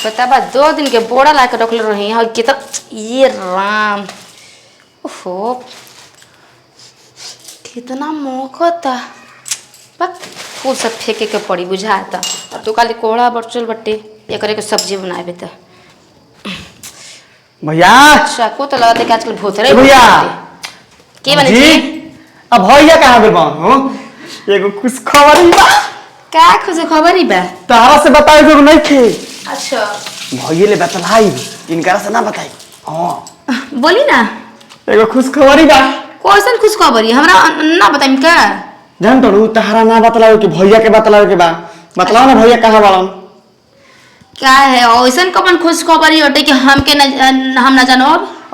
पता बा 2 दिन के बोरा ला के रखले रही है कितना ये राम ओहो कितना मोहकता बक फूल सब फेंके के पड़ी बुझाता और तू खाली कोहड़ा बरचल बट्टे एकरे के सब्जी बनाए त भैया अच्छा को तो लगता है कि आजकल भूतरे भैया के बने जी अब भैया कहां पे बान हो एगो खुश खबरी बा का खुश खबरी बा तारा से बताई जो नहीं थे अच्छा भैया ले बतलाई इनका से ना बताई हां बोली ना एगो खुश खबरी बा कौन खुश खबरी हमरा ना बताइम का जान तो तारा ना बतलाओ कि भैया के बतलाओ के बा बतलाओ ना भैया कहां बालन क्या है ऐसन कौन खुश खबरी होटे कि हमके हम ना जानो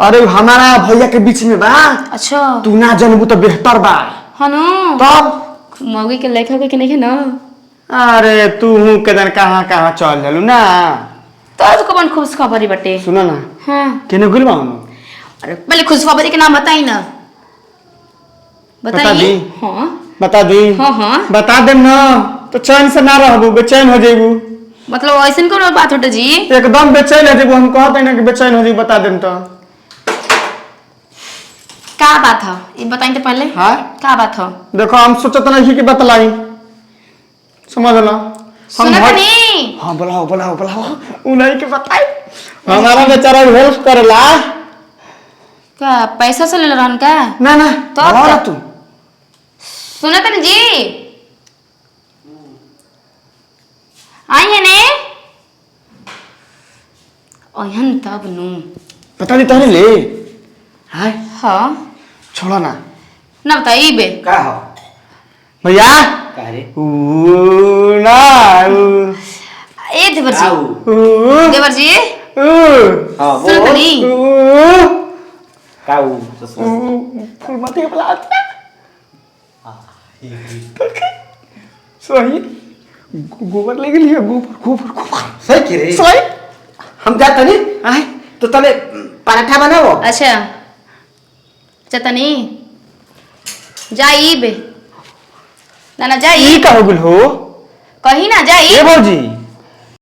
अरे हमारा भैया के बीच में बा अच्छा तू ना जानबू तो बेहतर बा हनु तब मौगी के लेखा के नहीं है ना अरे तू हूं के दिन कहां चल जालू ना तो कौन खुश खबरी बटे सुनो ना हां केने गुलबाऊ अरे पहले खुश खबरी के नाम बताई ना बताइए हां बता दी हां बता दे ना तो चैन से ना रहबू बेचैन हो जेबू मतलब ऐसन कोनो बात होटे जी एकदम बेचैन हो जेबू हम कहत है ना कि बेचैन हो जेबू बता देम तो का बात है ये बताई तो पहले हां का बात है देखो हम सोचत नहीं कि बतलाई समझ लो सुनत नहीं हां बुलाओ उन्हीं के बताई हमारा बेचारा हेल्प करेला का पैसा से ले रहन का ना तो और तू सुनत नहीं जी आई है ने ओहन तब नु पता नहीं तहने ले हाय हां छोड़ा ना ना बताई बे का हो भैया का रे ना ए देवर जी देवर जी हां सुनत नहीं काऊ फुलमती के प्लाट सही गोबर ले गेली गोबर सही के रे सही हम जात नहीं आय तो तले पराठा बनाओ अच्छा चतनी जाई बे ना जाई ई का हो गेल हो कहीं ना जाई ए भौजी